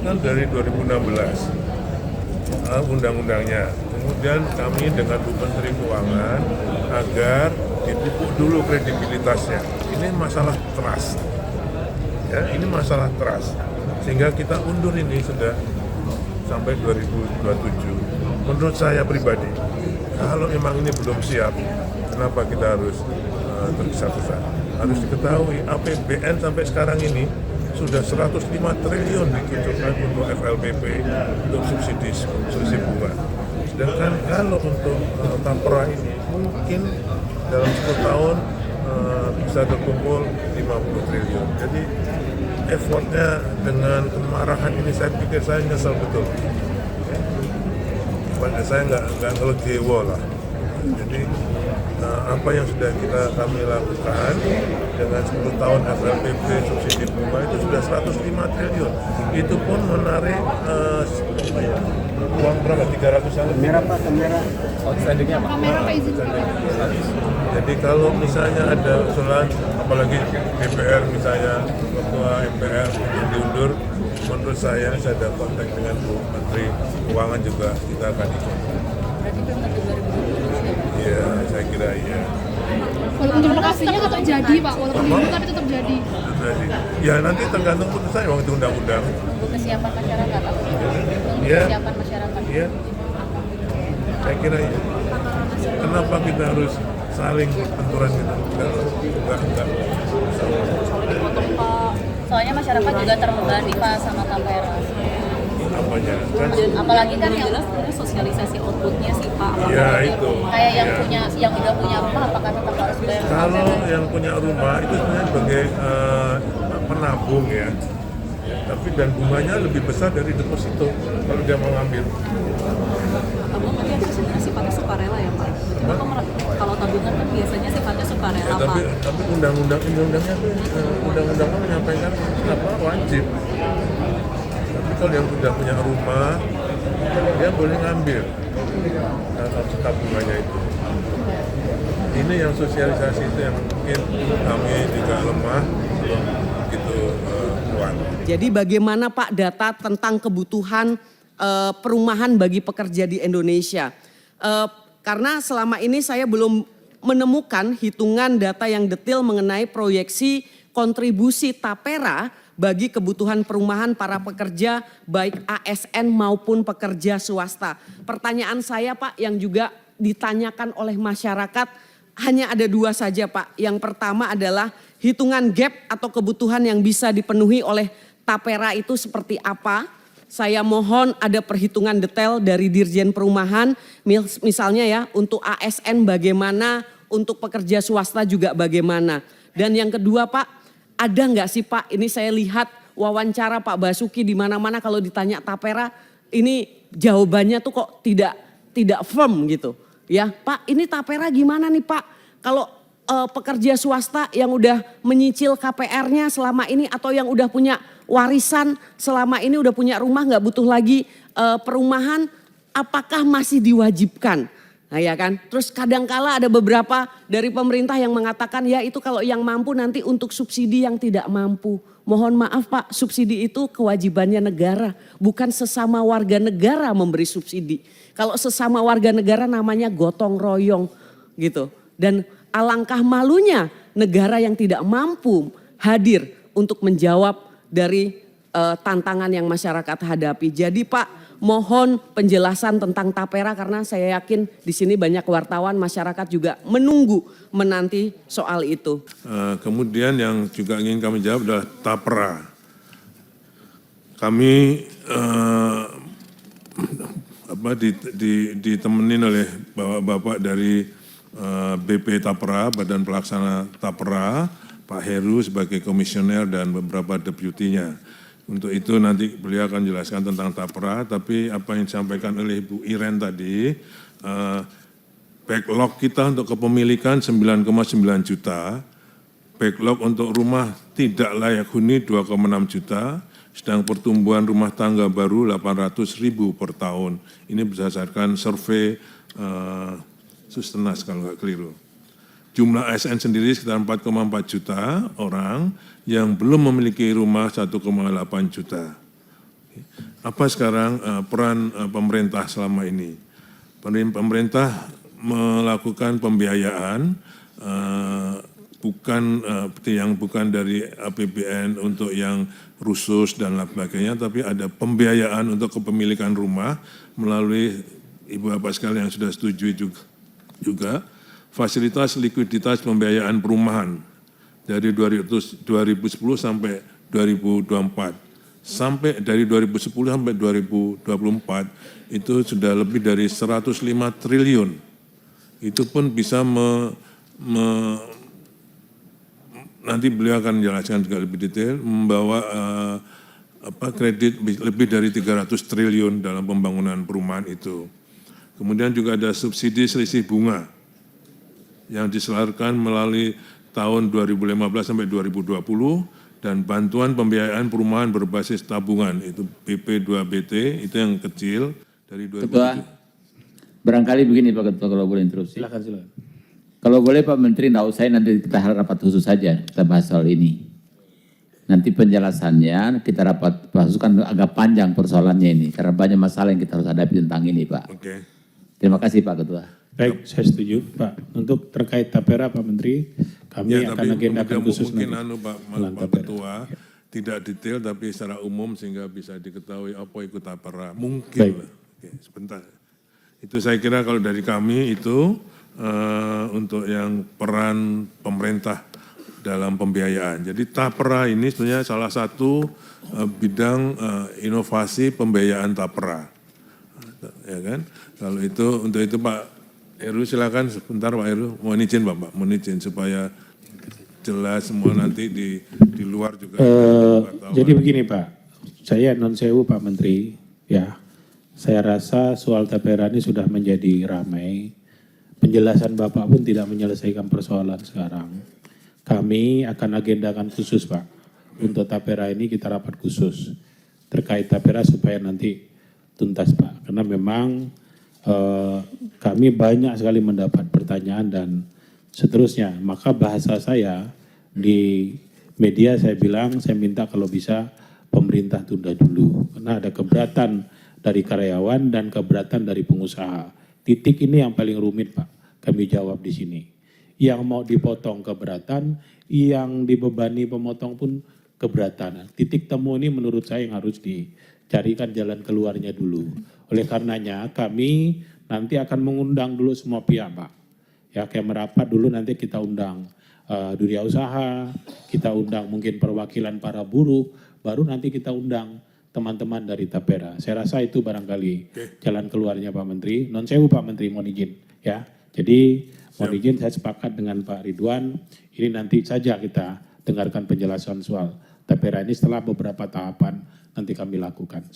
kan dari 2016 undang-undangnya. Kemudian kami dengan Bu Menteri Keuangan agar dipupuk dulu kredibilitasnya. Ini masalah trust, ya ini masalah trust. Sehingga kita undur ini sudah sampai 2027. Menurut saya pribadi, kalau memang ini belum siap, kenapa kita harus tergesa-gesa? Harus diketahui APBN sampai sekarang ini sudah 105 triliun dikucurkan untuk FLPP, untuk subsidi bunga. Sedangkan kalau untuk Tapra ini mungkin dalam 10 tahun bisa terkumpul 50 triliun. Jadi effortnya dengan kemarahan ini saya pikir saya nyesel betul. Pada saya nggak ngelegewo lah. Jadi apa yang sudah kami lakukan dengan 10 tahun FLPP subsidi bunga itu sudah 105 triliun. Itu pun menarik uang berapa? 300-an lebih. Kamera Pak, kamera. Outstandingnya Pak? Kamera Pak izin. Jadi kalau misalnya ada usulan, apalagi DPR misalnya, Ketua MPR untuk diundur, menurut saya ada kontak dengan Bu Menteri Keuangan juga kita akan ikut. Berarti belum tentu 2020. Iya, saya kira iya. Walaupun implementasinya tetap jadi Pak, walaupun dulu tapi tetap jadi. Jadi, ya nanti tergantung putusan saya, waktu undang-undang. Tunggu kesiapan masyarakat Pak. Tunggu Iya. kesiapan masyarakat. Iya, saya kira iya. Kenapa kita harus saling benturan gitu? Enggak. Soalnya masyarakat juga terbebani Pak sama Tapera. Apanya? Kan, Dan apalagi kan yang jelas sebenarnya sosialisasi outputnya sih Pak. ya itu. kayak yang Ya. yang udah punya rumah apakah tetap harus bayar? Kalau yang punya rumah itu sebenarnya sebagai penabung ya. Tapi dan bunganya lebih besar dari deposito kalau dia mau ngambil. Tabungan kan itu sebenarnya sifatnya sukarela ya Pak. Kalau tabungan kan biasanya sifatnya sukarela Ya, Pak. tapi undang-undangnya menyampaikan apa wajib. Tapi kalau yang sudah punya rumah dia boleh ngambil tabungannya itu. Ini yang sosialisasi itu yang mungkin kami juga lemah belum begitu kuat. Jadi bagaimana Pak data tentang kebutuhan perumahan bagi pekerja di Indonesia? Karena selama ini saya belum menemukan hitungan data yang detail mengenai proyeksi kontribusi Tapera bagi kebutuhan perumahan para pekerja baik ASN maupun pekerja swasta. Pertanyaan saya Pak yang juga ditanyakan oleh masyarakat hanya ada dua saja Pak. Yang pertama adalah hitungan gap atau kebutuhan yang bisa dipenuhi oleh Tapera itu seperti apa? Saya mohon ada perhitungan detail dari Dirjen Perumahan, misalnya ya untuk ASN bagaimana, untuk pekerja swasta juga bagaimana. Dan yang kedua Pak, ada nggak sih Pak, ini saya lihat wawancara Pak Basuki di mana-mana kalau ditanya Tapera, ini jawabannya tuh kok tidak firm gitu. Ya Pak, ini Tapera gimana nih Pak? Kalau pekerja swasta yang udah menyicil KPR-nya selama ini atau yang udah punya warisan selama ini udah punya rumah nggak butuh lagi perumahan, apakah masih diwajibkan? Nah ya kan, terus kadangkala ada beberapa dari pemerintah yang mengatakan ya itu kalau yang mampu nanti untuk subsidi yang tidak mampu. Mohon maaf Pak, subsidi itu kewajibannya negara, bukan sesama warga negara memberi subsidi. Kalau sesama warga negara namanya gotong royong gitu. Dan alangkah malunya negara yang tidak mampu hadir untuk menjawab dari tantangan yang masyarakat hadapi. Jadi Pak, mohon penjelasan tentang Tapera karena saya yakin di sini banyak wartawan, masyarakat juga menanti soal itu. Kemudian yang juga ingin kami jawab adalah Tapra. Kami ditemenin oleh bapak-bapak dari BP Tapra, Badan Pelaksana Tapra, Pak Heru sebagai komisioner dan beberapa deputinya. Untuk itu nanti beliau akan jelaskan tentang Tapra, tapi apa yang disampaikan oleh Bu Iren tadi, backlog kita untuk kepemilikan 9,9 juta, backlog untuk rumah tidak layak huni 2,6 juta, sedang pertumbuhan rumah tangga baru 800.000 per tahun. Ini berdasarkan survei Sustenas kalau nggak keliru. Jumlah ASN sendiri sekitar 4,4 juta orang yang belum memiliki rumah 1,8 juta. apa sekarang peran pemerintah selama ini? Pemerintah melakukan pembiayaan bukan dari APBN untuk yang khusus dan lain sebagainya, tapi ada pembiayaan untuk kepemilikan rumah melalui ibu bapak sekalian yang sudah setuju juga fasilitas likuiditas pembiayaan perumahan dari 2010 sampai 2024. Sampai dari 2010 sampai 2024 itu sudah lebih dari 105 triliun. Itu pun bisa nanti beliau akan menjelaskan juga lebih detail, membawa kredit lebih dari 300 triliun dalam pembangunan perumahan itu. Kemudian juga ada subsidi selisih bunga yang diselarkan melalui tahun 2015 sampai 2020 dan bantuan pembiayaan perumahan berbasis tabungan itu BP2BT itu yang kecil dari 2007. Ketua, barangkali begini Pak Ketua kalau boleh interupsi. Silakan. Kalau boleh Pak Menteri, nggak usah nanti kita rapat khusus saja kita bahas soal ini. Nanti penjelasannya kita rapat bahas kan agak panjang persoalannya ini karena banyak masalah yang kita harus hadapi tentang ini Pak. Oke. Terima kasih Pak Ketua. Baik, saya setuju Pak. Untuk terkait tapera Pak Menteri, kami akan agendakan khusus mungkin nanti. Pak Ketua tidak detail tapi secara umum sehingga bisa diketahui apa ikut tapera. Mungkin lah. Oke, sebentar. Itu saya kira kalau dari kami itu untuk yang peran pemerintah dalam pembiayaan. Jadi tapera ini sebenarnya salah satu bidang inovasi pembiayaan tapera. Ya kan? Kalau itu untuk itu Pak Heru silakan sebentar Pak Heru, mohon izin Bapak, mohon izin supaya jelas semua nanti di luar juga. Jadi begini Pak, saya non sewu Pak Menteri, ya saya rasa soal tapera ini sudah menjadi ramai. Penjelasan Bapak pun tidak menyelesaikan persoalan sekarang. Kami akan agendakan khusus Pak, untuk tapera ini kita rapat khusus terkait tapera supaya nanti tuntas Pak, karena memang kami banyak sekali mendapat pertanyaan dan seterusnya. Maka bahasa saya di media saya bilang, saya minta kalau bisa pemerintah tunda dulu. Karena ada keberatan dari karyawan dan keberatan dari pengusaha. Titik ini yang paling rumit Pak, kami jawab di sini. Yang mau dipotong keberatan, yang dibebani pemotong pun keberatan. Titik temu ini menurut saya yang harus dicarikan jalan keluarnya dulu. Oleh karenanya kami nanti akan mengundang dulu semua pihak Pak. Ya kayak merapat dulu nanti kita undang dunia usaha, kita undang mungkin perwakilan para buruh, baru nanti kita undang teman-teman dari tapera. Saya rasa itu barangkali jalan keluarnya Pak Menteri. Non sewu Pak Menteri, mohon izin ya. Jadi mohon izin saya sepakat dengan Pak Ridwan, ini nanti saja kita dengarkan penjelasan soal tapera ini setelah beberapa tahapan nanti kami lakukan.